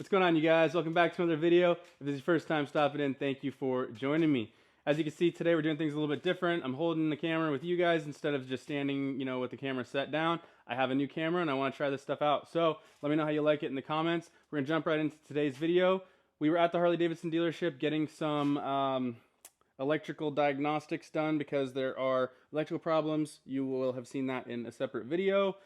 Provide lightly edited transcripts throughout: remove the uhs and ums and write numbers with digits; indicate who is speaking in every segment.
Speaker 1: What's going on, you guys? Welcome back to another video. If this is your first time stopping in, thank you for joining me. As you can see, today we're doing things a little bit different. I'm holding the camera with you guys instead of just standing, with the camera set down. I have a new camera and I want to try this stuff out. So let me know how you like it in the comments. We're going to jump right into today's video. We were at the Harley Davidson dealership getting some electrical diagnostics done because there are electrical problems. You will have seen that in a separate video.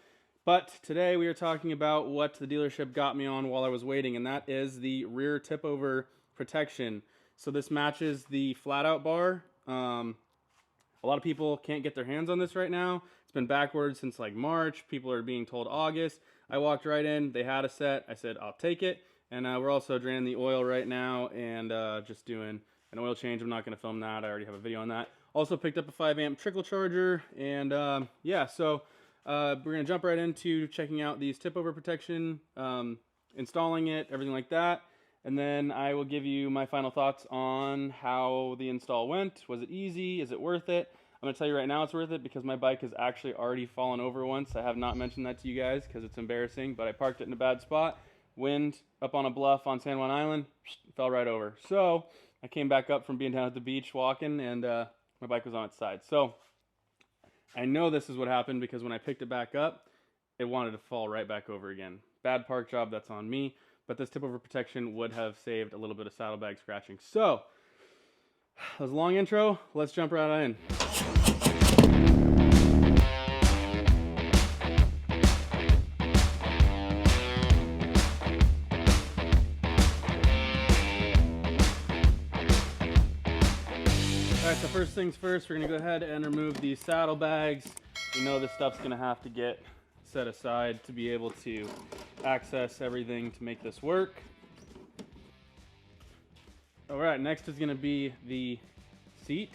Speaker 1: But today we are talking about what the dealership got me on while I was waiting, and that is the rear tip-over protection. So this matches the flat-out bar. A lot of people can't get their hands on this right now. It's been backwards since like March. People are being told August. I walked right in. They had a set. I said, I'll take it. And we're also draining the oil right now and just doing an oil change. I'm not going to film that. I already have a video on that. Also picked up a 5-amp trickle charger. And yeah, so we're going to jump right into checking out these tip-over protection, installing it, everything like that. And then I will give you my final thoughts on how the install went. Was it easy? Is it worth it? I'm going to tell you right now it's worth it because my bike has actually already fallen over once. I have not mentioned that to you guys because it's embarrassing, but I parked it in a bad spot. Wind up on a bluff on San Juan Island, fell right over. So I came back up from being down at the beach walking, and my bike was on its side. So I know this is what happened because when I picked it back up, it wanted to fall right back over again. Bad park job, that's on me. But this tip-over protection would have saved a little bit of saddlebag scratching. So, that was a long intro. Let's jump right in. Alright, so first things first, we're going to go ahead and remove these saddlebags. You know this stuff's going to have to get set aside to be able to access everything to make this work. Alright, next is going to be the seat.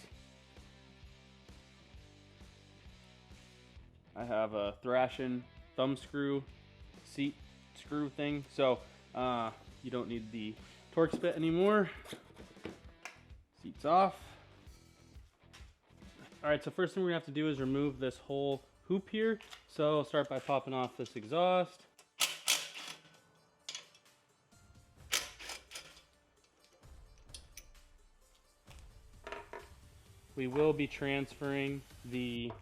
Speaker 1: I have a Thrashin thumb screw seat screw thing, so you don't need the Torx bit anymore. Seat's off. Alright, so first thing we're going to have to do is remove this whole hoop here. So I'll start by popping off this exhaust. We will be transferring the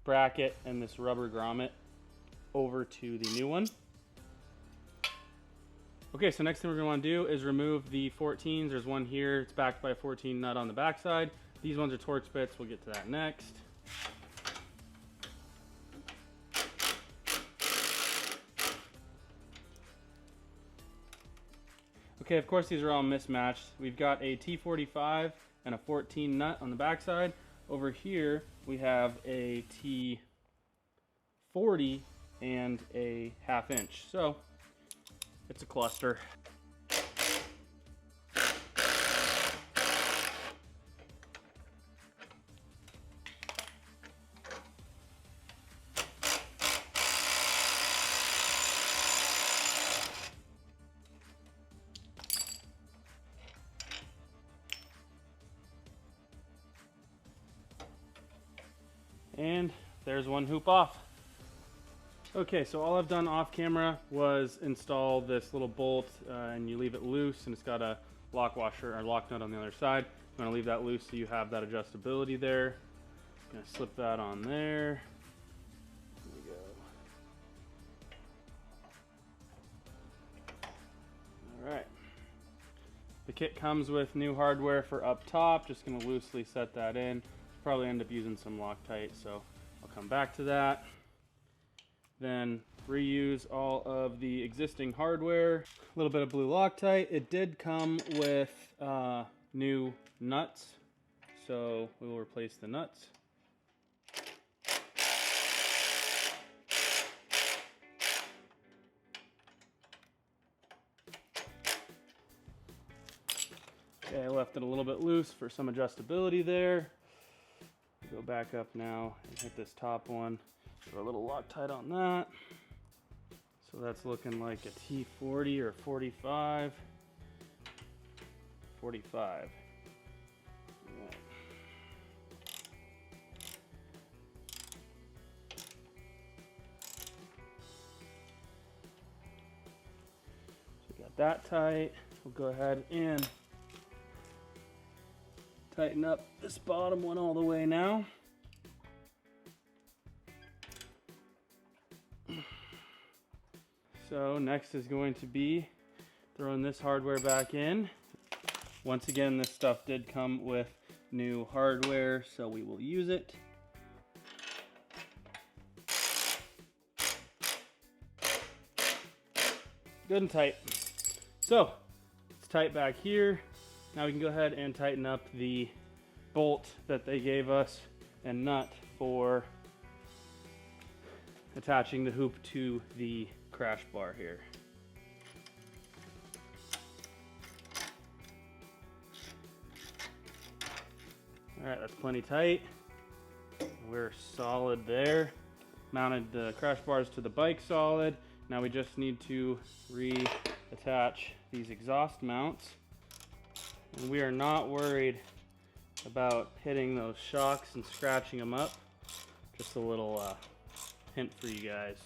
Speaker 1: bracket and this rubber grommet over to the new one. Okay, so next thing we're going to want to do is remove the 14s. There's one here. It's backed by a 14 nut on the backside. These ones are Torx bits. We'll get to that next. Okay, of course these are all mismatched. We've got a T45 and a 14 nut on the backside. Over here we have a T40 and a 1/2 inch. So it's a cluster. And there's one hoop off. Okay, so all I've done off camera was install this little bolt, and you leave it loose, and it's got a lock washer or lock nut on the other side. I'm gonna leave that loose so you have that adjustability there. I'm gonna slip that on there. There we go. All right. The kit comes with new hardware for up top. Just gonna loosely set that in. Probably end up using some Loctite, so I'll come back to that. Then reuse all of the existing hardware. A little bit of blue Loctite. It did come with new nuts, so we will replace the nuts. Okay, I left it a little bit loose for some adjustability there. Go back up now and hit this top one. Throw a little Loctite on that. So that's looking like a T40 or 45. 45. Yeah. that tight, we'll go ahead and tighten up this bottom one all the way now. So next is going to be throwing this hardware back in. Once again, this stuff did come with new hardware, so we will use it. Good and tight. So it's tight back here. Now we can go ahead and tighten up the bolt that they gave us and nut for attaching the hoop to the crash bar here. All right, that's plenty tight. We're solid there. Mounted the crash bars to the bike solid. Now we just need to reattach these exhaust mounts. And we are not worried about hitting those shocks and scratching them up. Just a little hint for you guys.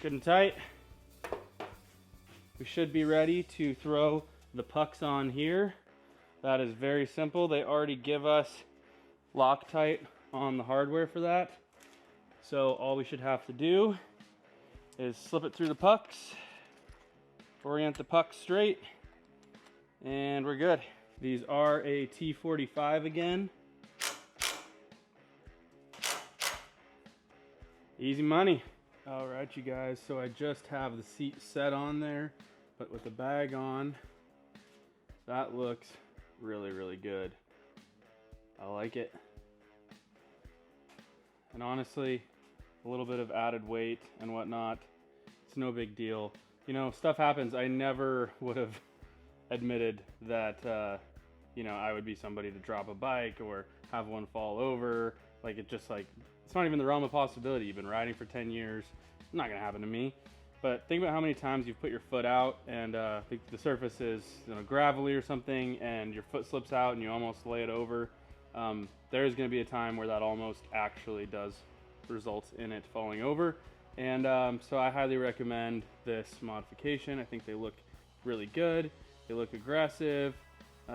Speaker 1: Good and tight. We should be ready to throw the pucks on here. That is very simple. They already give us Loctite on the hardware for that. So all we should have to do is slip it through the pucks, orient the pucks straight, and we're good. These are a T45 again. Easy money. All right, you guys, so I just have the seat set on there, but with the bag on, that looks really, really good. I like it. And honestly, a little bit of added weight and whatnot, it's no big deal. You know, stuff happens. I never would have admitted that, you know, I would be somebody to drop a bike or have one fall over. Like, it's not even the realm of possibility. You've been riding for 10 years. It's not gonna happen to me. But think about how many times you've put your foot out and the surface is, you know, gravelly or something, and your foot slips out and you almost lay it over. There's gonna be a time where that almost actually does result in it falling over. And so I highly recommend this modification. I think they look really good. They look aggressive.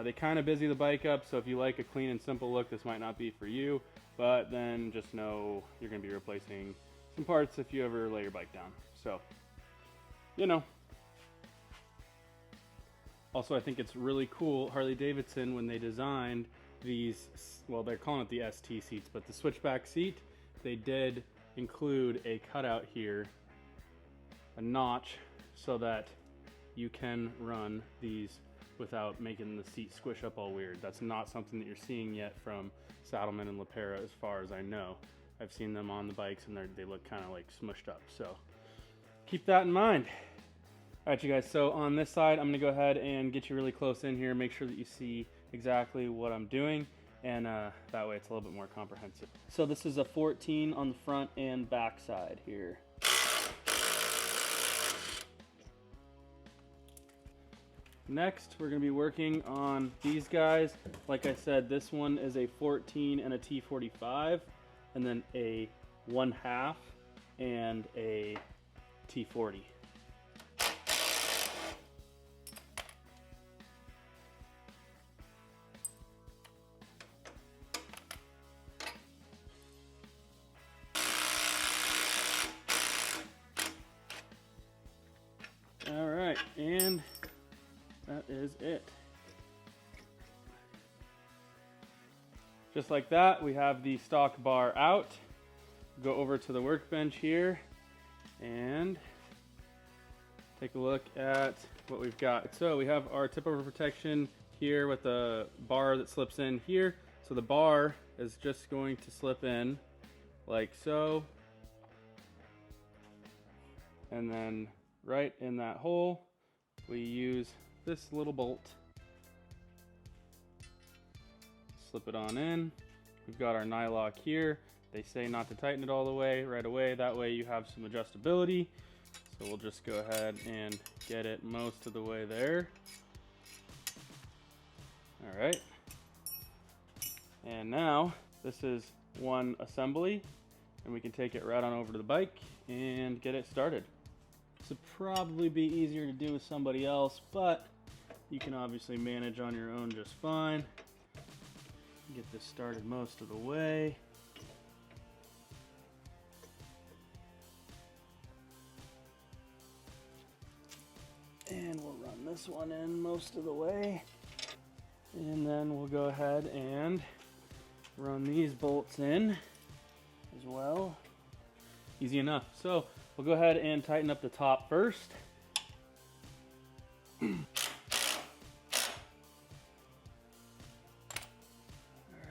Speaker 1: They kind of busy the bike up, so if you like a clean and simple look, this might not be for you. But then just know you're gonna be replacing some parts if you ever lay your bike down. So, you know. Also, I think it's really cool, Harley Davidson, when they designed these, well, they're calling it the ST seats, but the switchback seat, they did include a cutout here, a notch, so that you can run these without making the seat squish up all weird. That's not something that you're seeing yet from Saddlemen and LaPera, as far as I know. I've seen them on the bikes and they look kind of like smushed up, so keep that in mind. All right, you guys, so on this side, I'm gonna go ahead and get you really close in here, make sure that you see exactly what I'm doing, and that way it's a little bit more comprehensive. So this is a 14 on the front and back side here. Next, we're going to be working on these guys. Like I said, this one is a 14 and a T45, and then a 1/2 and a T40. All right, and that is it. Just like that, we have the stock bar out. Go over to the workbench here and take a look at what we've got. So we have our tip over protection here with the bar that slips in here. So the bar is just going to slip in like so. And then right in that hole, we use this little bolt. Slip it on in. We've got our nylock here. They say not to tighten it all the way right away. That way you have some adjustability. So we'll just go ahead and get it most of the way there. All right. And now this is one assembly. and we can take it right on over to the bike and get it started. This would probably be easier to do with somebody else, but you can obviously manage on your own just fine. Get this started most of the way. And we'll run this one in most of the way. And then we'll go ahead and run these bolts in as well. Easy enough. So we'll go ahead and tighten up the top first.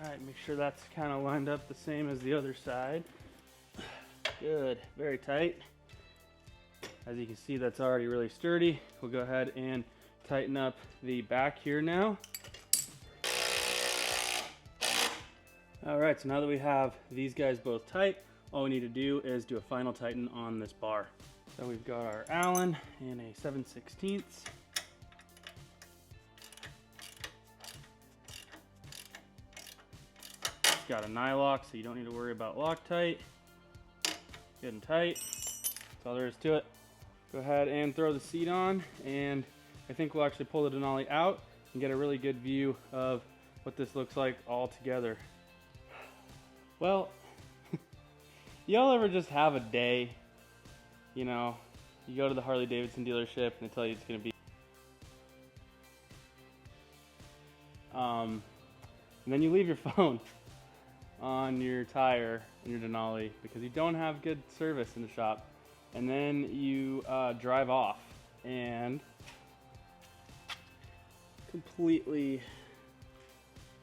Speaker 1: Alright, make sure that's kind of lined up the same as the other side. Good, very tight. As you can see, that's already really sturdy. We'll go ahead and tighten up the back here now. Alright, so now that we have these guys both tight, all we need to do is do a final tighten on this bar. So we've got our Allen and a 7/16. It's got a nylock, so you don't need to worry about Loctite. Good and tight. That's all there is to it. Go ahead and throw the seat on, and I think we'll actually pull the Denali out and get a really good view of what this looks like all together. Well, y'all ever just have a day, you know, you go to the Harley Davidson dealership and they tell you it's going to be and then you leave your phone on your tire in your Denali because you don't have good service in the shop, and then you drive off and completely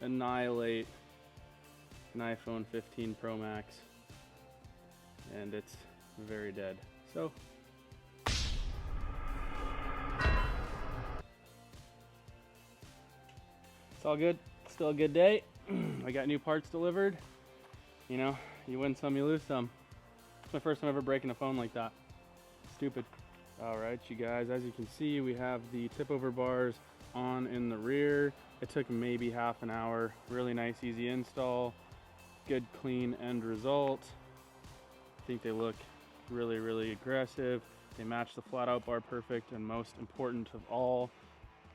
Speaker 1: annihilate an iPhone 15 Pro Max, and it's very dead. So it's all good. Still a good day. I got new parts delivered. You know, you win some, you lose some. It's my first time ever breaking a phone like that. Stupid. Alright, you guys, as you can see, we have the tip over bars on in the rear. It took maybe half an hour. Really nice, easy install. Good, clean end result. I think they look really, really aggressive. They match the flat out bar perfect, and most important of all,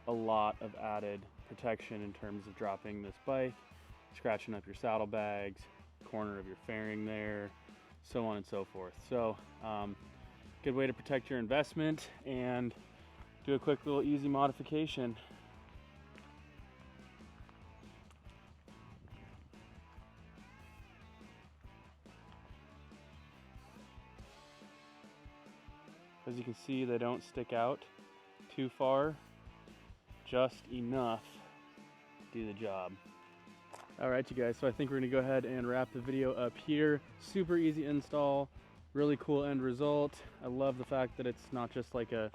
Speaker 1: a lot of added protection in terms of dropping this bike, scratching up your saddlebags, corner of your fairing there, so on and so forth. So good way to protect your investment and do a quick little easy modification. As you can see, they don't stick out too far, just enough to do the job. All right, you guys, so I think we're gonna go ahead and wrap the video up here. Super easy install, really cool end result. I love the fact that it's not just like a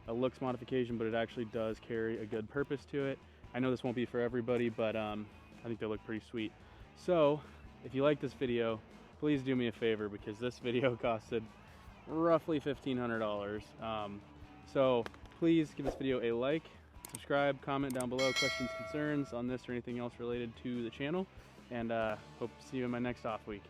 Speaker 1: looks modification, but it actually does carry a good purpose to it. I know this won't be for everybody, but I think they look pretty sweet. So if you like this video, please do me a favor, because this video costed roughly $1,500. So please give this video a like, subscribe, comment down below questions, concerns on this or anything else related to the channel, and hope to see you in my next off week.